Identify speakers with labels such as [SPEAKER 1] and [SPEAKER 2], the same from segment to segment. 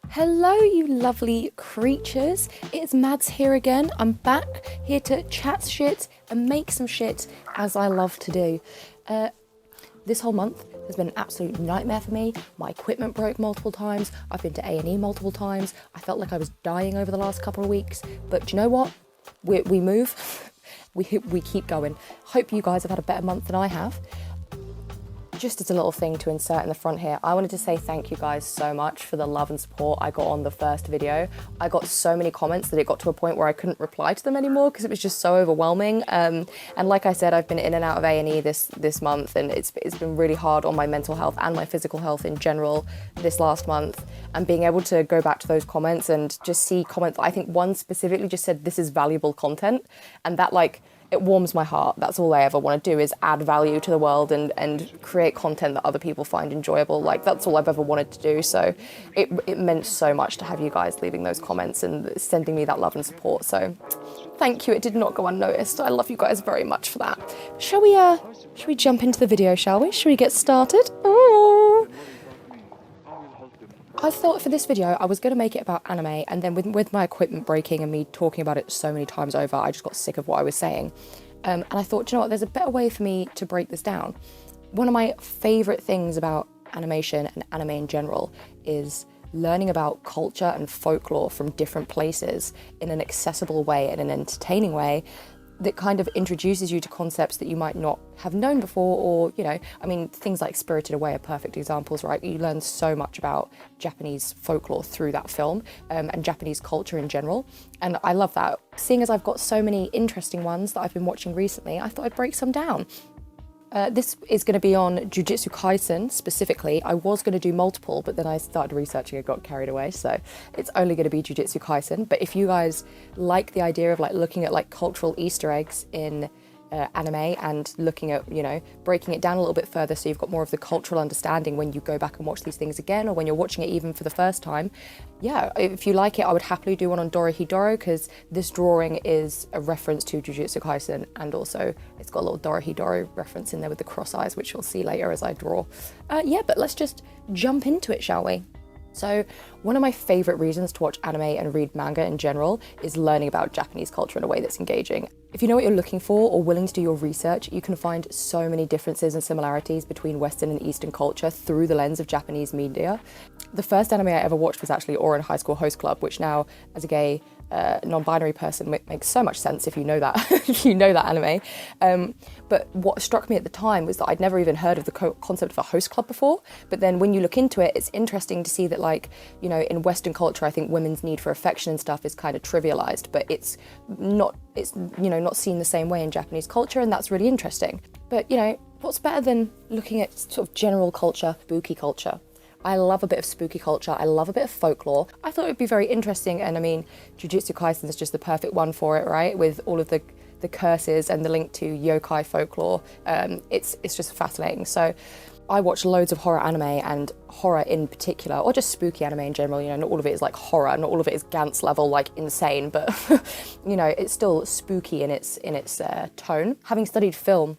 [SPEAKER 1] Hello, you lovely creatures. It's Mads here again. I'm back here to chat shit and make some shit, as I love to do. This whole month has been an absolute nightmare for me. My equipment broke multiple times. I've been to A&E multiple times. I felt like I was dying over the last couple of weeks. But do you know what? We move. we keep going. Hope you guys have had a better month than I have. Just as a little thing to insert in the front here, I wanted to say thank you guys so much for the love and support I got on the first video. I got so many comments that it got to a point where I couldn't reply to them anymore because it was just so overwhelming. And like I said, I've been in and out of A&E this month, and it's been really hard on my mental health and my physical health in general this last month. And being able to go back to those comments and just see comments, I think one specifically just said, "This is valuable content," and that, like, it warms my heart. That's all I ever want to do, is add value to the world and create content that other people find enjoyable. Like, that's all I've ever wanted to do. So it meant so much to have you guys leaving those comments and sending me that love and support. So thank you. It did not go unnoticed. I love you guys very much for that. Shall we jump into the video, shall we? Shall we get started? Ooh. I thought for this video I was going to make it about anime, and then with my equipment breaking and me talking about it so many times over, I just got sick of what I was saying. And I thought, do you know what, there's a better way for me to break this down. One of my favourite things about animation and anime in general is learning about culture and folklore from different places in an accessible way and an entertaining way that kind of introduces you to concepts that you might not have known before, or, you know, I mean, things like Spirited Away are perfect examples, right? You learn so much about Japanese folklore through that film, and Japanese culture in general. And I love that. Seeing as I've got so many interesting ones that I've been watching recently, I thought I'd break some down. This is going to be on Jujutsu Kaisen specifically. I was going to do multiple, but then I started researching and got carried away, so it's only going to be Jujutsu Kaisen. But if you guys like the idea of like looking at like cultural Easter eggs in anime and looking at, you know, breaking it down a little bit further so you've got more of the cultural understanding when you go back and watch these things again, or when you're watching it even for the first time, yeah, if you like it, I would happily do one on DoroHeDoro, because this drawing is a reference to Jujutsu Kaisen, and also it's got a little DoroHeDoro reference in there with the cross eyes, which you'll see later as I draw. Yeah, but let's just jump into it, shall we? So one of my favourite reasons to watch anime and read manga in general is learning about Japanese culture in a way that's engaging. If you know what you're looking for or willing to do your research, you can find so many differences and similarities between Western and Eastern culture through the lens of Japanese media. The first anime I ever watched was actually Ouran High School Host Club, which now, as a gay non-binary person, makes so much sense if you know that if you know that anime. But what struck me at the time was that I'd never even heard of the concept of a host club before. But then when you look into it, it's interesting to see that, like, you know, in Western culture, I think women's need for affection and stuff is kind of trivialized, but it's not seen the same way in Japanese culture, and that's really interesting. But, you know, what's better than looking at sort of general culture, spooky culture? I love a bit of spooky culture. I love a bit of folklore. I thought it would be very interesting, and I mean, Jujutsu Kaisen is just the perfect one for it, right? With all of the curses and the link to yokai folklore. It's just fascinating. So I watch loads of horror anime, and horror in particular, or just spooky anime in general. You know, not all of it is like horror, not all of it is Gantz level, like insane, but you know, it's still spooky in its tone. Having studied film,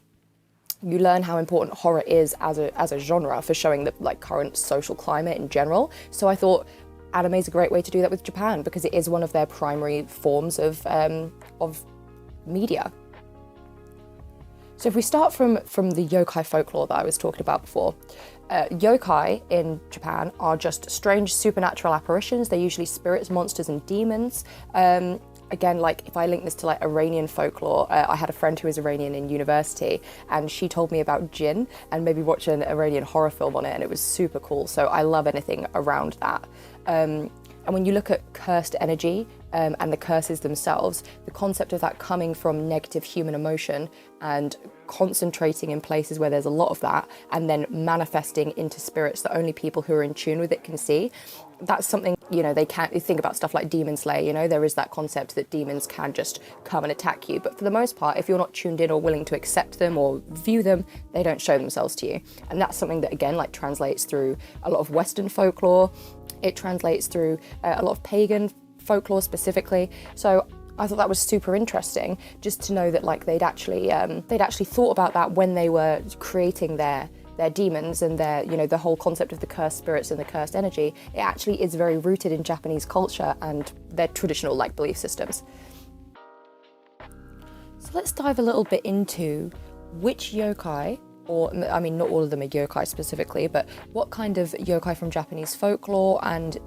[SPEAKER 1] you learn how important horror is as a genre for showing the like current social climate in general. So I thought anime is a great way to do that with Japan, because it is one of their primary forms of media. So if we start from the yokai folklore that I was talking about before, yokai in Japan are just strange supernatural apparitions. They're usually spirits, monsters, and demons. Again, like if I link this to like Iranian folklore, I had a friend who was Iranian in university, and she told me about jinn and maybe watch an Iranian horror film on it, and it was super cool. So I love anything around that. And when you look at cursed energy and the curses themselves, the concept of that coming from negative human emotion and concentrating in places where there's a lot of that, and then manifesting into spirits that only people who are in tune with it can see, that's something, you know, they think about stuff like Demon Slayer, you know, there is that concept that demons can just come and attack you. But for the most part, if you're not tuned in or willing to accept them or view them, they don't show themselves to you. And that's something that, again, like translates through a lot of Western folklore. It translates through a lot of pagan folklore specifically. So I thought that was super interesting, just to know that like they'd actually thought about that when they were creating their demons and their, you know, the whole concept of the cursed spirits and the cursed energy. It actually is very rooted in Japanese culture and their traditional like belief systems. So let's dive a little bit into which yokai, or I mean not all of them are yokai specifically, but what kind of yokai from Japanese folklore and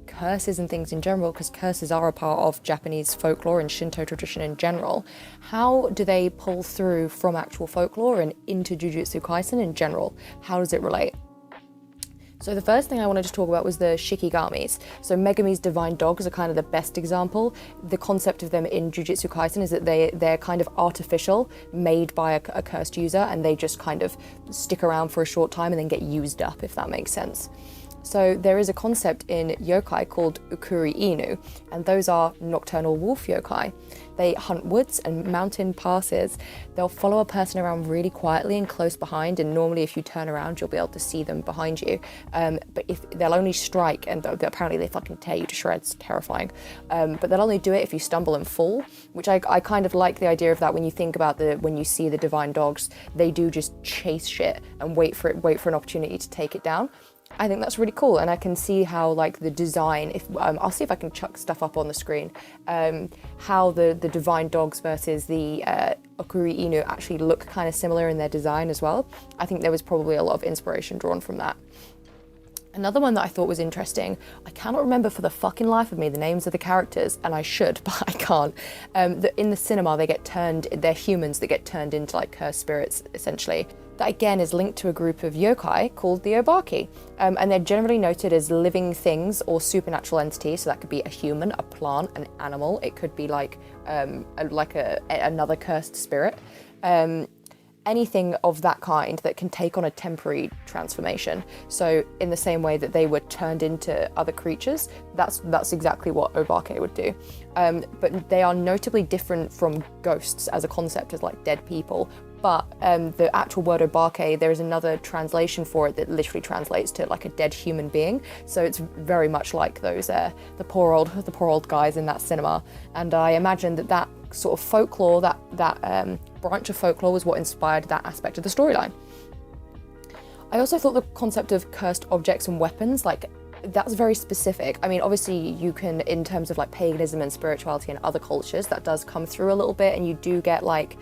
[SPEAKER 1] curses and things in general, because curses are a part of Japanese folklore and Shinto tradition in general. How do they pull through from actual folklore and into Jujutsu Kaisen in general? How does it relate? So the first thing I wanted to talk about was the Shikigamis. So Megami's divine dogs are kind of the best example. The concept of them in Jujutsu Kaisen is that they're kind of artificial, made by a cursed user, and they just kind of stick around for a short time and then get used up, if that makes sense. So there is a concept in yokai called Ukuri Inu, and those are nocturnal wolf yokai. They hunt woods and mountain passes. They'll follow a person around really quietly and close behind, and normally if you turn around you'll be able to see them behind you. But if they'll only strike, and apparently they fucking tear you to shreds, terrifying. But they'll only do it if you stumble and fall, which I kind of like the idea of that. When you think about when you see the divine dogs, they do just chase shit and wait for an opportunity to take it down. I think that's really cool, and I can see how like the design, if I'll see if I can chuck stuff up on the screen, how the divine dogs versus the Ukuri Inu actually look kind of similar in their design as well. I think there was probably a lot of inspiration drawn from that. Another one that I thought was interesting, I cannot remember for the fucking life of me the names of the characters, and I should, but I can't. In the cinema, they're humans that get turned into like cursed spirits, essentially. That again is linked to a group of yokai called the Obaki, and they're generally noted as living things or supernatural entities. So that could be a human, a plant, an animal. It could be like another cursed spirit. Anything of that kind that can take on a temporary transformation. So in the same way that they were turned into other creatures, that's exactly what Obake would do. But they are notably different from ghosts as a concept, as like dead people. But the actual word Obake, there is another translation for it that literally translates to like a dead human being. So it's very much like those the poor old guys in that cinema. And I imagine that sort of folklore, that branch of folklore was what inspired that aspect of the storyline. I also thought the concept of cursed objects and weapons, like that's very specific. I mean, obviously you can, in terms of like paganism and spirituality and other cultures, that does come through a little bit, and you do get like,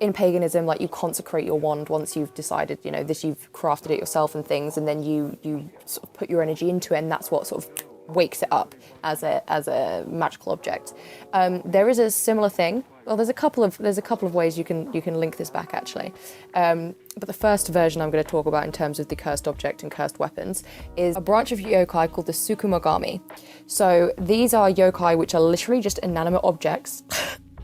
[SPEAKER 1] in paganism, like you consecrate your wand once you've decided, you know, this, you've crafted it yourself and things, and then you sort of put your energy into it, and that's what sort of wakes it up as a magical object. There is a similar thing. Well, there's a couple of ways you can link this back actually. But the first version I'm going to talk about in terms of the cursed object and cursed weapons is a branch of yokai called the Tsukumogami. So these are yokai which are literally just inanimate objects.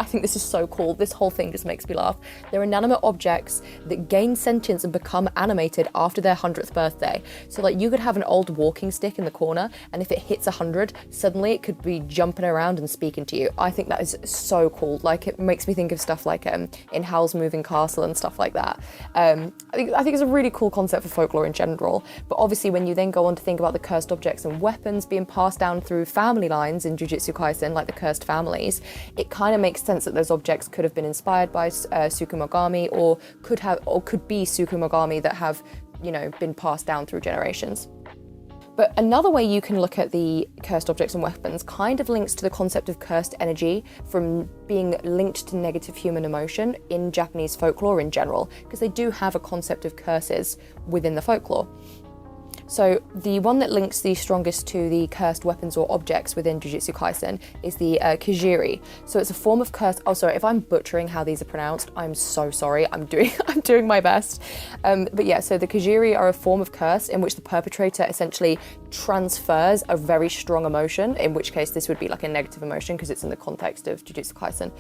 [SPEAKER 1] I think this is so cool. This whole thing just makes me laugh. They're inanimate objects that gain sentience and become animated after their 100th birthday. So like you could have an old walking stick in the corner, and if it hits 100, suddenly it could be jumping around and speaking to you. I think that is so cool. Like it makes me think of stuff like in Howl's Moving Castle and stuff like that. I think it's a really cool concept for folklore in general. But obviously when you then go on to think about the cursed objects and weapons being passed down through family lines in Jujutsu Kaisen, like the cursed families, it kind of makes sense that those objects could have been inspired by Tsukumogami, or could be Tsukumogami that have, you know, been passed down through generations. But another way you can look at the cursed objects and weapons kind of links to the concept of cursed energy from being linked to negative human emotion in Japanese folklore in general, because they do have a concept of curses within the folklore. So the one that links the strongest to the cursed weapons or objects within Jujutsu Kaisen is the Kijiri. So it's a form of curse. Oh, sorry, if I'm butchering how these are pronounced, I'm so sorry. I'm doing my best. But yeah, so the Kijiri are a form of curse in which the perpetrator essentially transfers a very strong emotion, in which case this would be like a negative emotion because it's in the context of Jujutsu Kaisen,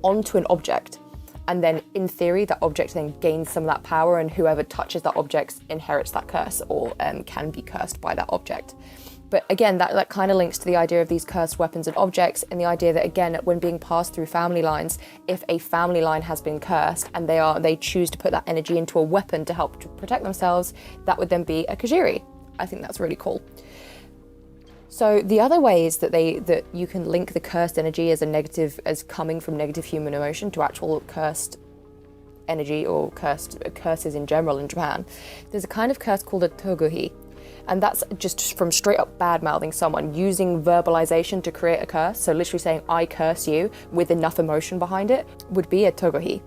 [SPEAKER 1] onto an object. And then in theory, that object then gains some of that power, and whoever touches that object inherits that curse, or can be cursed by that object. But again, that kind of links to the idea of these cursed weapons and objects, and the idea that, again, when being passed through family lines, if a family line has been cursed and they choose to put that energy into a weapon to help to protect themselves, that would then be a Kijiri. I think that's really cool. So the other ways that you can link the cursed energy as coming from negative human emotion to actual cursed energy or curses in general in Japan, there's a kind of curse called a Togohi. And that's just from straight up bad mouthing someone, using verbalization to create a curse. So literally saying, I curse you with enough emotion behind it would be a Togohi.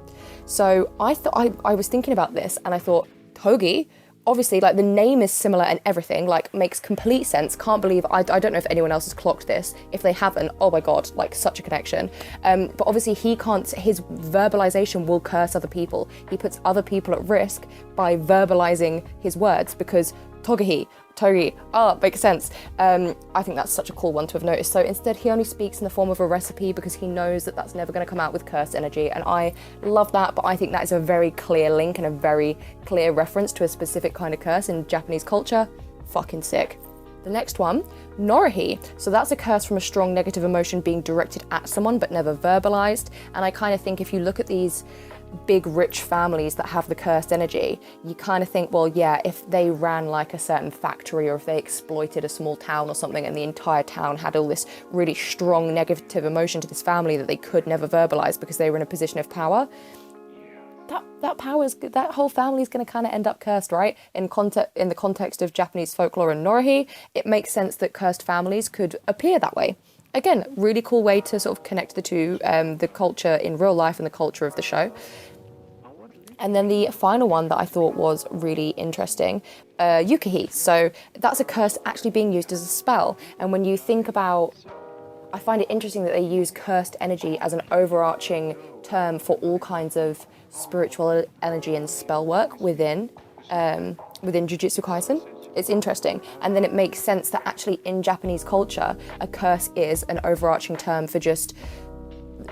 [SPEAKER 1] So I was thinking about this and I thought, Togi? Obviously, like the name is similar and everything, like makes complete sense. Can't believe, I don't know if anyone else has clocked this. If they haven't, oh my God, like such a connection. But obviously his verbalization will curse other people. He puts other people at risk by verbalizing his words because Togohi, makes sense. I think that's such a cool one to have noticed. So instead, he only speaks in the form of a recipe because he knows that that's never going to come out with cursed energy. And I love that, but I think that is a very clear link and a very clear reference to a specific kind of curse in Japanese culture. Fucking sick. The next one, Nourihi. So that's a curse from a strong negative emotion being directed at someone but never verbalized. And I kind of think if you look at these big rich families that have the cursed energy, you kind of think, well, yeah, if they ran like a certain factory or if they exploited a small town or something and the entire town had all this really strong negative emotion to this family that they could never verbalize because they were in a position of power, that whole family is going to kind of end up cursed, right? In the context of Japanese folklore and Nourihi, it makes sense that cursed families could appear that way. Again, really cool way to sort of connect the two, the culture in real life and the culture of the show. And then the final one that I thought was really interesting, Yukihi. So that's a curse actually being used as a spell. And when you think about, I find it interesting that they use cursed energy as an overarching term for all kinds of spiritual energy and spell work within Jujutsu Kaisen. It's interesting. And then it makes sense that actually in Japanese culture, a curse is an overarching term for just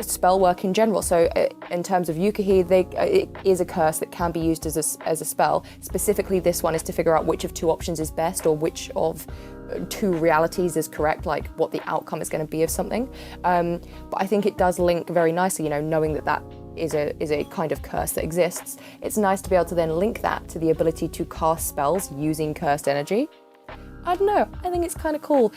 [SPEAKER 1] spell work in general. So in terms of Yukihi, it is a curse that can be used as a spell. Specifically, this one is to figure out which of two options is best or which of two realities is correct, like what the outcome is going to be of something. But I think it does link very nicely, knowing that is a kind of curse that exists. It's nice to be able to then link that to the ability to cast spells using cursed energy. I don't know, I think it's kind of cool.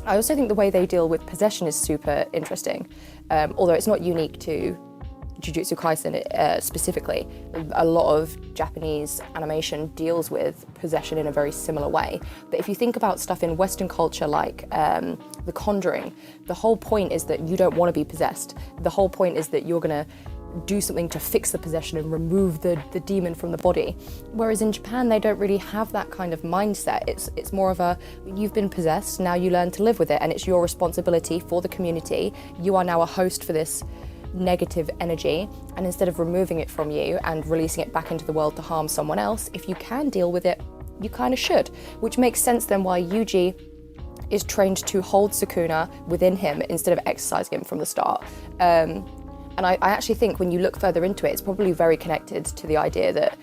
[SPEAKER 1] I also think the way they deal with possession is super interesting, although it's not unique to Jujutsu Kaisen specifically. A lot of Japanese animation deals with possession in a very similar way. But if you think about stuff in Western culture like The Conjuring, the whole point is that you don't want to be possessed. The whole point is that you're going to do something to fix the possession and remove the demon from the body. Whereas in Japan, they don't really have that kind of mindset. It's more of a, you've been possessed, now you learn to live with it, and it's your responsibility for the community. You are now a host for this negative energy, and instead of removing it from you and releasing it back into the world to harm someone else, if you can deal with it, you kind of should. Which makes sense then why Yuji is trained to hold Sukuna within him instead of exercising him from the start. And I actually think when you look further into it, it's probably very connected to the idea that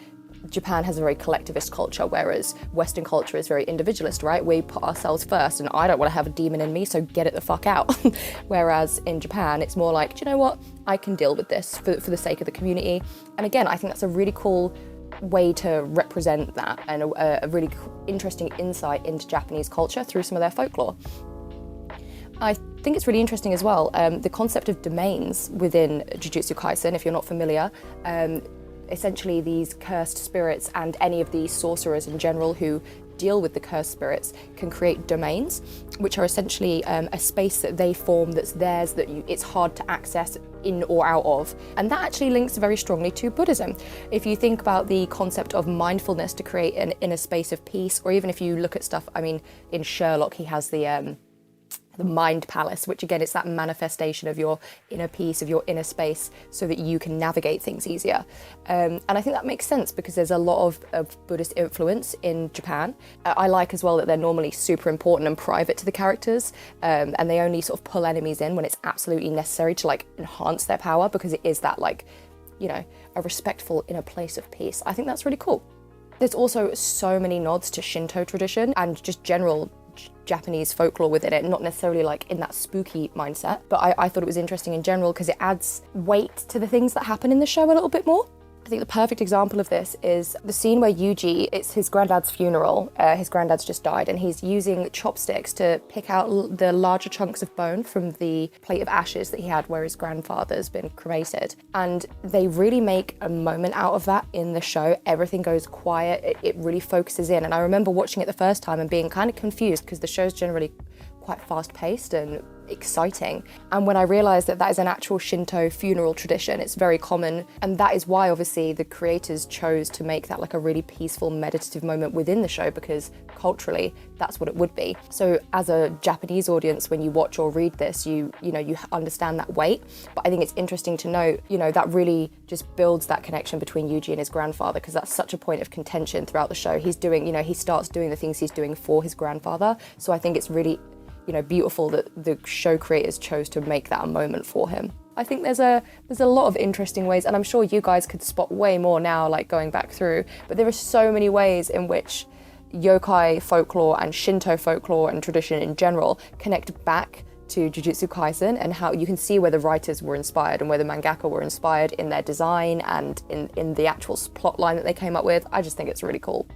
[SPEAKER 1] Japan has a very collectivist culture, whereas Western culture is very individualist, right? We put ourselves first, and I don't want to have a demon in me, so get it the fuck out. Whereas in Japan, it's more like, do you know what? I can deal with this for the sake of the community. And again, I think that's a really cool way to represent that and a really interesting insight into Japanese culture through some of their folklore. I think it's really interesting as well, the concept of domains within Jujutsu Kaisen, if you're not familiar. Essentially, these cursed spirits and any of these sorcerers in general who deal with the cursed spirits can create domains, which are essentially a space that they form that's theirs, that it's hard to access in or out of. And that actually links very strongly to Buddhism. If you think about the concept of mindfulness to create an inner space of peace, or even if you look at stuff, I mean, in Sherlock, he has the mind palace, which again, it's that manifestation of your inner peace, of your inner space, so that you can navigate things easier. And I think that makes sense because there's a lot of Buddhist influence in Japan. I like as well that they're normally super important and private to the characters, and they only sort of pull enemies in when it's absolutely necessary to like enhance their power, because it is that like, a respectful inner place of peace. I think that's really cool. There's also so many nods to Shinto tradition and just general Japanese folklore within it, not necessarily like in that spooky mindset, but I thought it was interesting in general because it adds weight to the things that happen in the show a little bit more. I think the perfect example of this is the scene where Yuji, it's his granddad's funeral, his granddad's just died, and he's using chopsticks to pick out the larger chunks of bone from the plate of ashes that he had where his grandfather's been cremated. And they really make a moment out of that in the show. Everything goes quiet, it really focuses in. And I remember watching it the first time and being kind of confused because the show's generally quite fast-paced and exciting. And when I realized that that is an actual Shinto funeral tradition, it's very common. And that is why obviously the creators chose to make that like a really peaceful, meditative moment within the show, because culturally that's what it would be. So as a Japanese audience, when you watch or read this, you understand that weight. But I think it's interesting to note, that really just builds that connection between Yuji and his grandfather, because that's such a point of contention throughout the show. He's doing, he starts doing the things he's doing for his grandfather. So I think it's really beautiful that the show creators chose to make that a moment for him. I think there's a lot of interesting ways, and I'm sure you guys could spot way more now, like going back through, but there are so many ways in which yokai folklore and Shinto folklore and tradition in general connect back to Jujutsu Kaisen, and how you can see where the writers were inspired and where the mangaka were inspired in their design and in the actual plot line that they came up with. I just think it's really cool.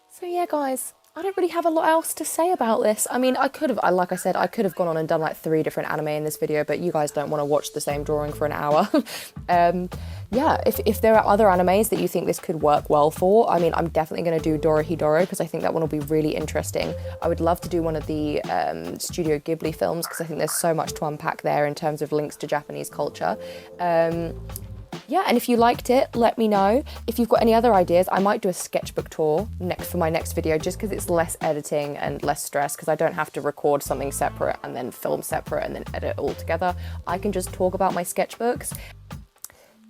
[SPEAKER 1] So yeah, guys, I don't really have a lot else to say about this. I mean, like I said, I could have gone on and done like 3 different anime in this video, but you guys don't want to watch the same drawing for an hour. Yeah, if there are other animes that you think this could work well for, I mean, I'm definitely going to do DoroHeDoro because I think that one will be really interesting. I would love to do one of the Studio Ghibli films because I think there's so much to unpack there in terms of links to Japanese culture. Yeah, and if you liked it, let me know. If you've got any other ideas, I might do a sketchbook tour for my next video, just because it's less editing and less stress, because I don't have to record something separate and then film separate and then edit all together. I can just talk about my sketchbooks.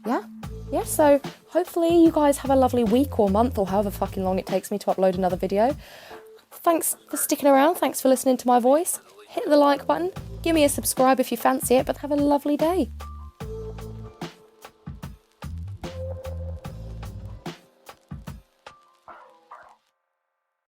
[SPEAKER 1] Yeah, so hopefully you guys have a lovely week or month or however fucking long it takes me to upload another video. Thanks for sticking around, thanks for listening to my voice. Hit the like button, give me a subscribe if you fancy it, but have a lovely day.